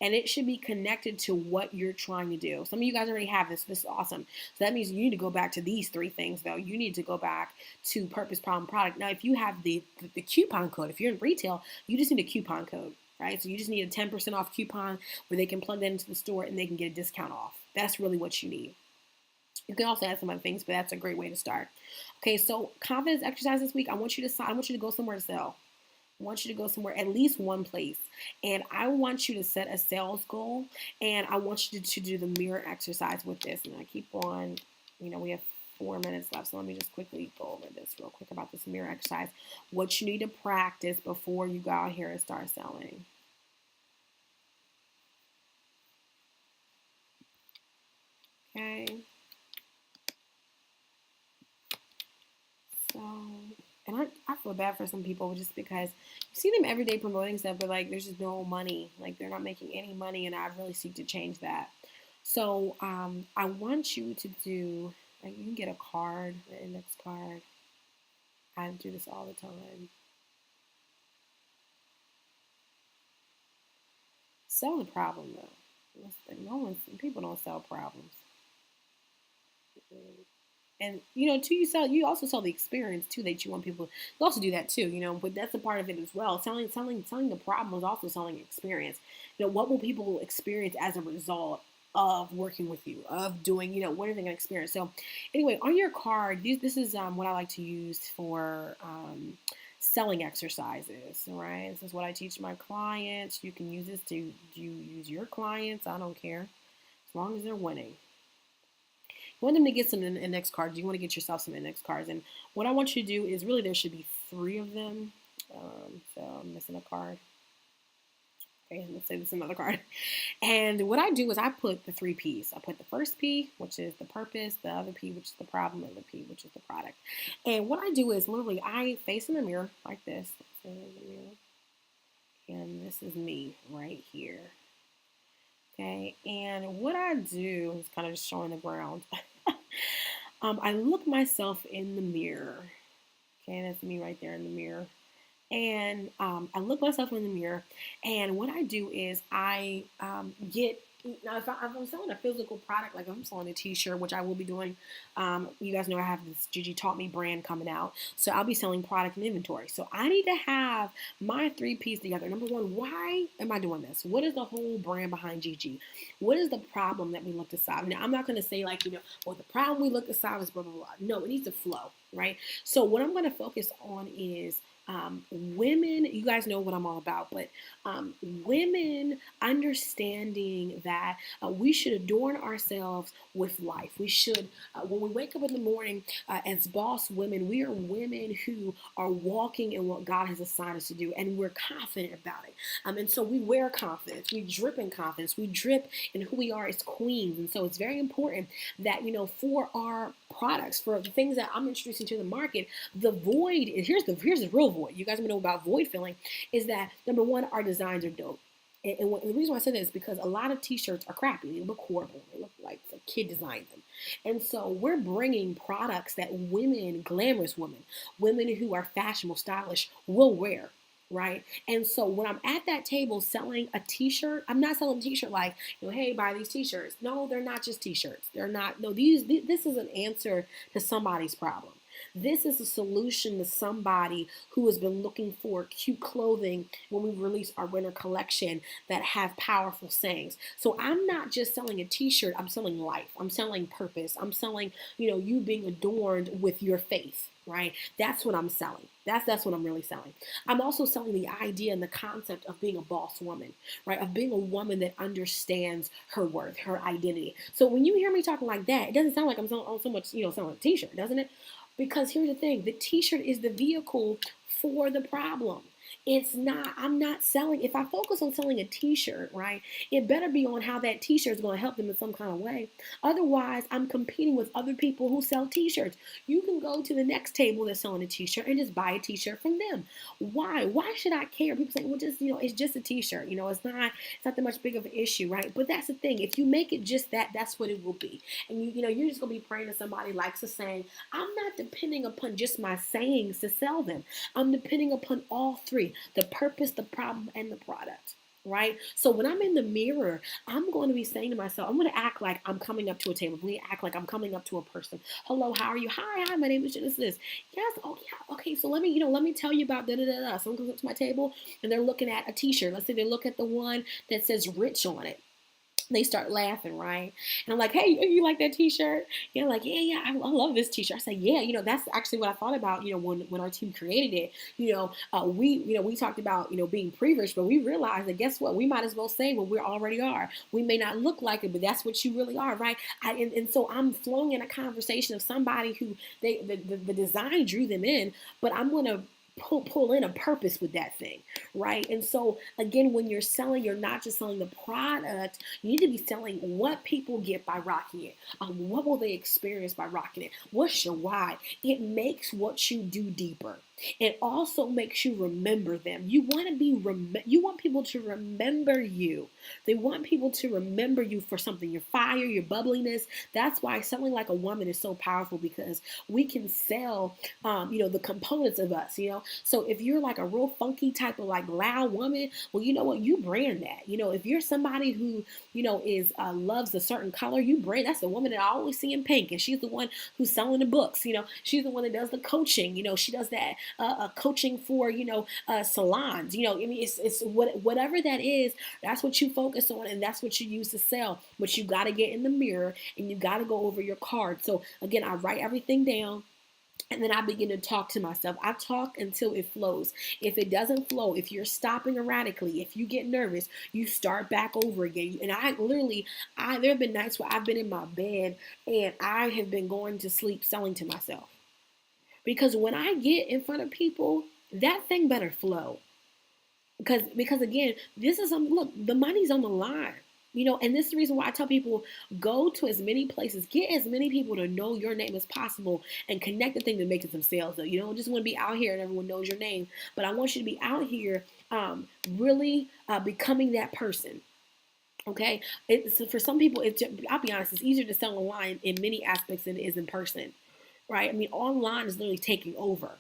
and it should be connected to what you're trying to do. Some of you guys already have this. This is awesome. So that means you need to go back to these three things, though. You need to go back to purpose, problem, product. Now, if you have the coupon code, if you're in retail, you just need a coupon code, right? So you just need a 10% off coupon where they can plug that into the store and they can get a discount off. That's really what you need. You can also add some other things, but that's a great way to start. Okay, so confidence exercise this week. I want you to go somewhere to sell. I want you to go somewhere, at least one place. And I want you to set a sales goal. And I want you to do the mirror exercise with this. And I keep on, we have 4 minutes left. So let me just quickly go over this real quick about this mirror exercise. What you need to practice before you go out here and start selling. Okay. So, and I feel bad for some people just because you see them every day promoting stuff, but like there's just no money. Like they're not making any money, and I really seek to change that. So I want you to do, like, you can get a card, an index card. I do this all the time. Sell the problem though. People don't sell problems. And too, you also sell the experience too that you want people. You also do that too, but that's a part of it as well. Selling the problem is also selling experience. What will people experience as a result of working with you, of doing, what are they going to experience? So anyway, on your card, this is what I like to use for selling exercises, right? This is what I teach my clients. You can use this to use your clients. I don't care, as long as they're winning. You want them to get some index cards. You want to get yourself some index cards. And what I want you to do is really there should be 3 of them. So I'm missing a card. Okay, let's say this is another card. And what I do is I put the 3 P's. I put the first P, which is the purpose, the other P, which is the problem, and the P, which is the product. And what I do is literally I face in the mirror like this. And this is me right here. Okay, and what I do is kind of just showing the ground. I look myself in the mirror. Okay, that's me right there in the mirror. And I look myself in the mirror, and what I do is I get. Now, if I'm selling a physical product, like I'm selling a t-shirt, which I will be doing, you guys know I have this Gigi Taught Me brand coming out. So I'll be selling product and inventory. So I need to have my 3 P's together. Number one, why am I doing this? What is the whole brand behind Gigi? What is the problem that we look to solve? Now, I'm not going to say like, well, the problem we look to solve is blah, blah, blah. No, it needs to flow, right? So what I'm going to focus on is women. You guys know what I'm all about, but women understanding that we should adorn ourselves with life. We should, when we wake up in the morning as boss women, we are women who are walking in what God has assigned us to do, and we're confident about it. And so we wear confidence. We drip in confidence. We drip in who we are as queens. And so it's very important that, for our products, for the things that I'm introducing to the market, the void is here's the real void. You guys know about void filling is that number one, our designs are dope. And the reason why I say that is because a lot of t-shirts are crappy. They look horrible. They look like the kid designed them. And so we're bringing products that women, glamorous women who are fashionable, stylish, will wear. Right. And so when I'm at that table selling a t-shirt, I'm not selling a t-shirt like, hey, buy these t-shirts. No, they're not just t-shirts. They're not. No, this is an answer to somebody's problem. This is a solution to somebody who has been looking for cute clothing when we release our winter collection that have powerful sayings. So I'm not just selling a t-shirt. I'm selling life. I'm selling purpose. I'm selling, you being adorned with your faith. Right? That's what I'm selling. That's what I'm really selling. I'm also selling the idea and the concept of being a boss woman, right? Of being a woman that understands her worth, her identity. So when you hear me talking like that, it doesn't sound like I'm selling so much, selling a t-shirt, doesn't it? Because here's the thing, the t-shirt is the vehicle for the problem. I'm not selling, if I focus on selling a t-shirt, right, it better be on how that t-shirt is going to help them in some kind of way. Otherwise, I'm competing with other people who sell t-shirts. You can go to the next table that's selling a t-shirt and just buy a t-shirt from them. Why? Why should I care? People say, well, just, it's just a t-shirt. It's not that much big of an issue, right? But that's the thing. If you make it just that, that's what it will be. And you're just going to be praying to somebody likes a saying. I'm not depending upon just my sayings to sell them. I'm depending upon all 3. The purpose, the problem, and the product. right? So when I'm in the mirror, I'm going to be saying to myself, I'm going to act like I'm coming up to a table. I'm going to act like I'm coming up to a person. Hello, how are you? Hi, my name is this. Yes, oh yeah, okay. So let me tell you about da da da da. Someone comes up to my table and they're looking at a T-shirt. Let's say they look at the one that says "rich" on it. They start laughing, right? And I'm like, hey, you like that T-shirt? Yeah, like, yeah, I love this T-shirt. I say, yeah, that's actually what I thought about, when our team created it. We talked about, being pre-rich, but we realized that guess what? We might as well say what we already are. We may not look like it, but that's what you really are, right? And so I'm flowing in a conversation of somebody who the design drew them in, but I'm gonna pull in a purpose with that thing, right? And so again, when you're selling, you're not just selling the product. You need to be selling what people get by rocking it. What will they experience by rocking it? What's your why? It makes what you do deeper. It also makes you remember them. You want to be you want people to remember you. They want people to remember you for something. Your fire, your bubbliness. That's why selling like a woman is so powerful, because we can sell the components of us. So if you're like a real funky type of like loud woman, well, you know what? You brand that. If you're somebody who is loves a certain color, you brand. That's the woman that I always see in pink, and she's the one who's selling the books. She's the one that does the coaching. She does that coaching for salons. I mean, it's whatever that is. That's what you focus on, and that's what you use to sell. But you got to get in the mirror and you got to go over your card. So again, I write everything down. And then I begin to talk to myself. I talk until it flows. If it doesn't flow, if you're stopping erratically, if you get nervous, you start back over again. And there have been nights where I've been in my bed and I have been going to sleep selling to myself. Because when I get in front of people, that thing better flow. Because again, this is look, the money's on the line. And this is the reason why I tell people, go to as many places, get as many people to know your name as possible, and connect the thing to making some sales. Though you don't just want to be out here and everyone knows your name, but I want you to be out here, really becoming that person. Okay, for some people, I'll be honest, it's easier to sell online in many aspects than it is in person, right? I mean, online is literally taking over.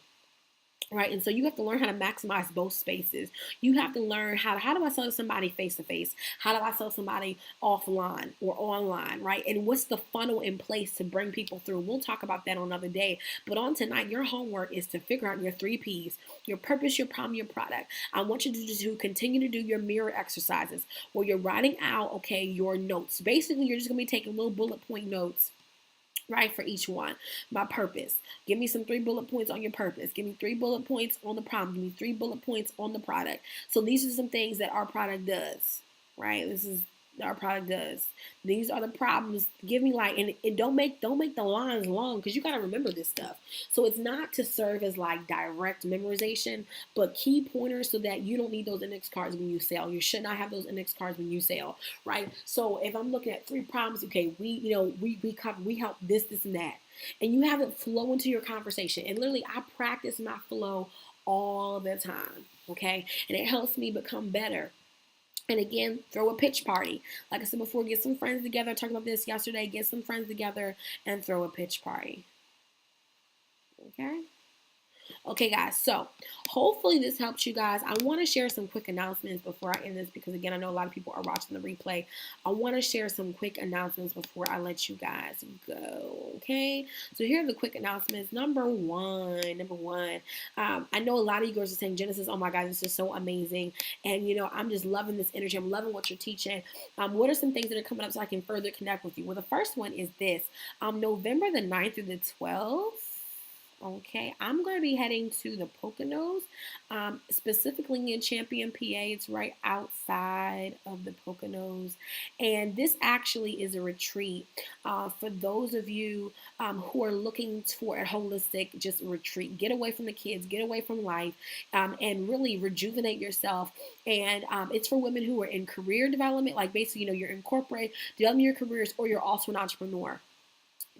Right. And so you have to learn how to maximize both spaces. You have to learn how do I sell somebody face to face? How do I sell somebody offline or online? Right. And what's the funnel in place to bring people through? We'll talk about that on another day. But on tonight, your homework is to figure out your 3 P's: your purpose, your problem, your product. I want you to continue to do your mirror exercises where you're writing out, okay, your notes. Basically, you're just going to be taking little bullet point notes, right, for each one. My purpose. Give me some 3 bullet points on your purpose. Give me 3 bullet points on the problem. Give me 3 bullet points on the product. So these are some things that our product does, right? This is our product does. These are the problems. Give me like, and don't make the lines long, because you got to remember this stuff. So it's not to serve as like direct memorization, but key pointers so that you don't need those index cards when you sell. You should not have those index cards when you sell, right? So if I'm looking at 3 problems, okay, we help this, and that, and you have it flow into your conversation. And literally, I practice my flow all the time, okay, and it helps me become better. And again, throw a pitch party. Like I said before, get some friends together. I talked about this yesterday. Get some friends together and throw a pitch party. Okay? Okay, guys, so hopefully this helps you guys. I want to share some quick announcements before I end this, because again, I know a lot of people are watching the replay. I want to share some quick announcements before I let you guys go. Okay, so here are the quick announcements. Number one, I know a lot of you girls are saying, Genesis, oh my God, this is so amazing, and I'm just loving this energy. I'm loving what you're teaching. What are some things that are coming up so I can further connect with you? Well, the first one is this. November the 9th through the 12th. Okay, I'm going to be heading to the Poconos, specifically in Champion, PA. It's right outside of the Poconos. And this actually is a retreat for those of you who are looking for a holistic just retreat. Get away from the kids, get away from life, and really rejuvenate yourself. And it's for women who are in career development, like basically, you're in corporate, developing your careers, or you're also an entrepreneur.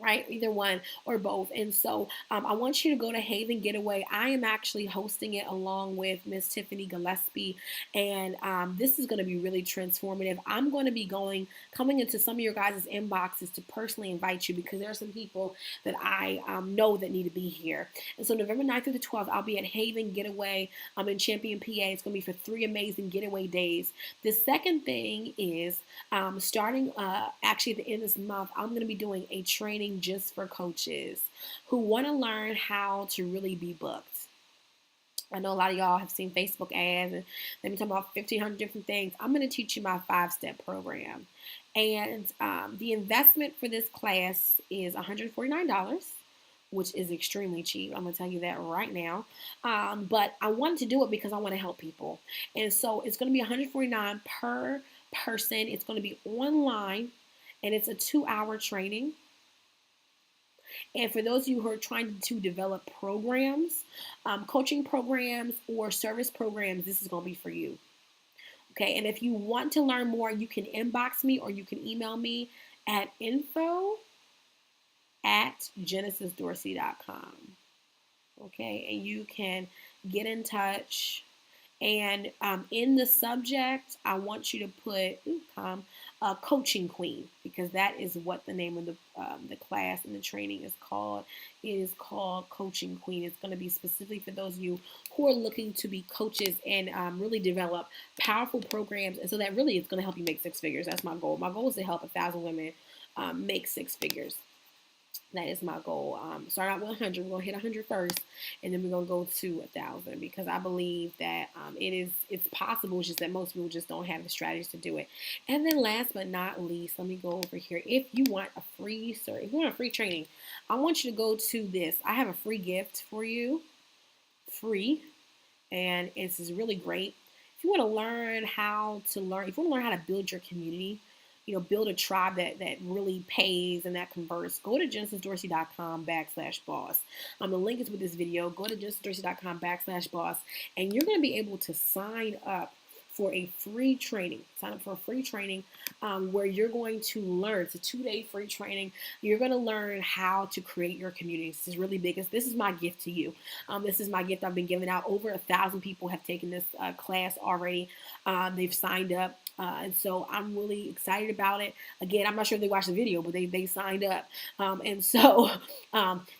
right? Either one or both. And so I want you to go to Haven Getaway. I am actually hosting it along with Miss Tiffany Gillespie, and this is going to be really transformative. I'm going to be coming into some of your guys' inboxes to personally invite you, because there are some people that I know that need to be here. And so November 9th through the 12th, I'll be at Haven Getaway. I'm in Champion, PA. It's going to be for 3 amazing getaway days. The second thing is starting actually at the end of this month, I'm going to be doing a training just for coaches who want to learn how to really be booked. I know a lot of y'all have seen Facebook ads and they've been talking about 1,500 different things. I'm going to teach you my 5-step program. And the investment for this class is $149, which is extremely cheap. I'm going to tell you that right now. But I wanted to do it because I want to help people. And so it's going to be $149 per person. It's going to be online, and it's a 2-hour training. And for those of you who are trying to develop programs, coaching programs or service programs, this is going to be for you. Okay, and if you want to learn more, you can inbox me or you can email me at info@genesisdorsey.com. Okay, and you can get in touch. And in the subject, I want you to put Coaching Queen, because that is what the name of the class and the training is called. It is called Coaching Queen. It's going to be specifically for those of you who are looking to be coaches and really develop powerful programs. And so that really is going to help you make 6 figures. That's my goal. My goal is to help 1,000 women make 6 figures. That is my goal. Start out with 100. We're going to hit 100 first, and then we're going to go to 1,000, because I believe that it's possible. It's just that most people just don't have the strategies to do it. And then last but not least, let me go over here. If you want a free training, I want you to go to this. I have a free gift for you. Free. And this is really great. If you want to learn how to build your community, build a tribe that really pays and that converts, go to genesisdorsey.com/boss. The link is with this video. Go to genesisdorsey.com/boss, and you're going to be able to sign up for a free training. Sign up for a free training where you're going to learn. It's a 2-day free training. You're going to learn how to create your community. This is really big. This is my gift to you. This is my gift I've been giving out. Over 1,000 people have taken this class already. They've signed up. And so I'm really excited about it. Again, I'm not sure if they watched the video, but they signed up. And so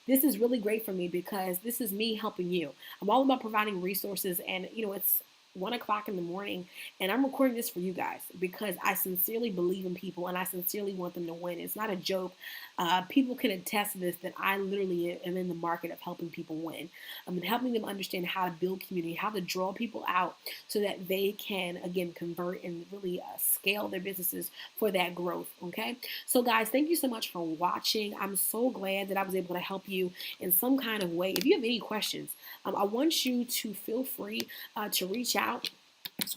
this is really great for me, because this is me helping you. I'm all about providing resources, and it's 1 o'clock in the morning, and I'm recording this for you guys because I sincerely believe in people and I sincerely want them to win. It's not a joke. People can attest to this, that I literally am in the market of helping people win. I'm helping them understand how to build community, how to draw people out so that they can, again, convert and really scale their businesses for that growth, okay? So guys, thank you so much for watching. I'm so glad that I was able to help you in some kind of way. If you have any questions, I want you to feel free to reach out.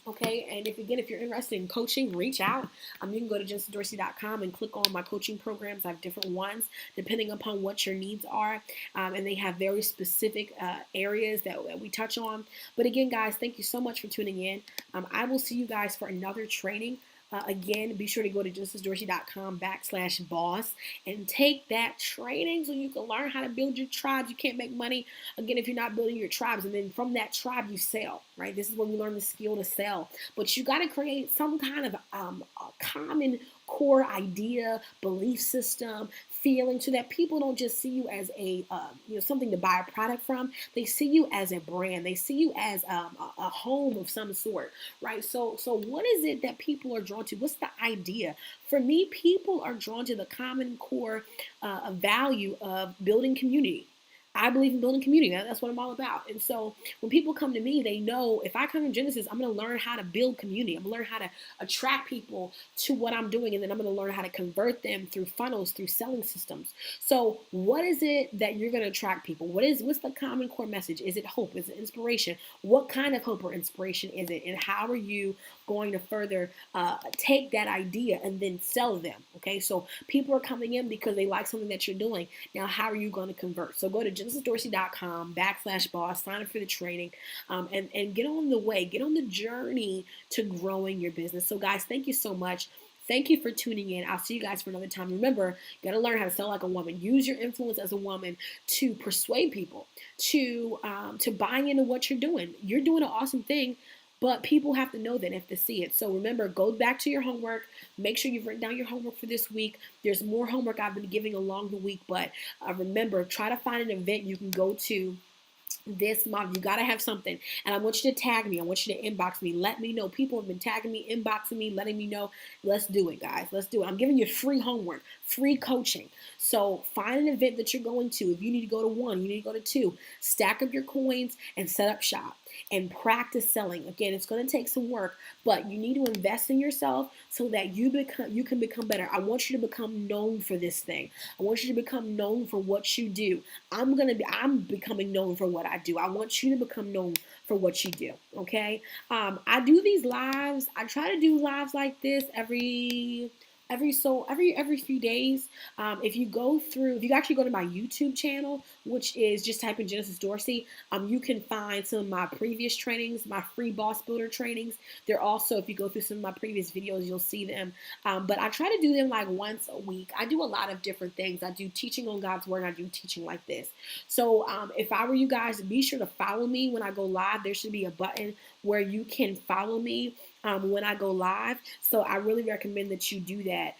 Okay, and if you're interested in coaching, reach out. You can go to genesisdorsey.com and click on my coaching programs. I have different ones depending upon what your needs are, and they have very specific areas that we touch on. But again, guys, thank you so much for tuning in. I will see you guys for another training. Again, be sure to go to genesisdorsey.com/boss and take that training so you can learn how to build your tribes. You can't make money, again, if you're not building your tribes. And then from that tribe, you sell, right? This is when we learn the skill to sell. But you got to create some kind of a common core idea, belief system, feeling, so that people don't just see you as a something to buy a product from. They see you as a brand. They see you as a home of some sort, right? So what is it that people are drawn to? What's the idea? For me, people are drawn to the common core value of building community. I believe in building community. That's what I'm all about. And so when people come to me, they know if I come to Genesis, I'm going to learn how to build community. I'm going to learn how to attract people to what I'm doing. And then I'm going to learn how to convert them through funnels, through selling systems. So what is it that you're going to attract people? What's the common core message? Is it hope? Is it inspiration? What kind of hope or inspiration is it? And how are you going to further take that idea and then sell them? Okay, so people are coming in because they like something that you're doing. Now, how are you going to convert? So go to genesisdorsey.com/boss, sign up for the training, and get on the way, get on the journey to growing your business. So guys, thank you so much Thank you for tuning in. I'll see you guys for another time. Remember, you got to learn how to sound like a woman. Use your influence as a woman to persuade people, to buy into what you're doing. You're doing an awesome thing, but people have to know that, have to see it. So remember, go back to your homework. Make sure you've written down your homework for this week. There's more homework I've been giving along the week, but remember, try to find an event you can go to this month. You got to have something. And I want you to tag me. I want you to inbox me. Let me know. People have been tagging me, inboxing me, letting me know. Let's do it, guys. Let's do it. I'm giving you free homework, free coaching. So find an event that you're going to. If you need to go to one, you need to go to two. Stack up your coins and set up shop and practice selling. Again, it's going to take some work, but you need to invest in yourself so that you can become better. I want you to become known for this thing. I want you to become known for what you do. I'm becoming known for what I do. I want you to become known for what you do. Okay. I do these lives. I try to do lives like this every few days. If you actually go to my YouTube channel, which is just type in Genesis Dorsey, you can find some of my previous trainings, my free boss builder trainings. They're also, if you go through some of my previous videos, you'll see them. But I try to do them like once a week. I do a lot of different things. I do teaching on God's word. And I do teaching like this. So if I were you guys, be sure to follow me when I go live. There should be a button where you can follow me when I go live. So I really recommend that you do that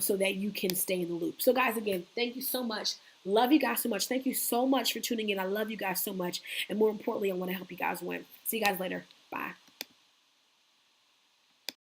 so that you can stay in the loop. So guys, again, thank you so much. Love you guys so much. Thank you so much for tuning in. I love you guys so much. And more importantly, I want to help you guys win. See you guys later.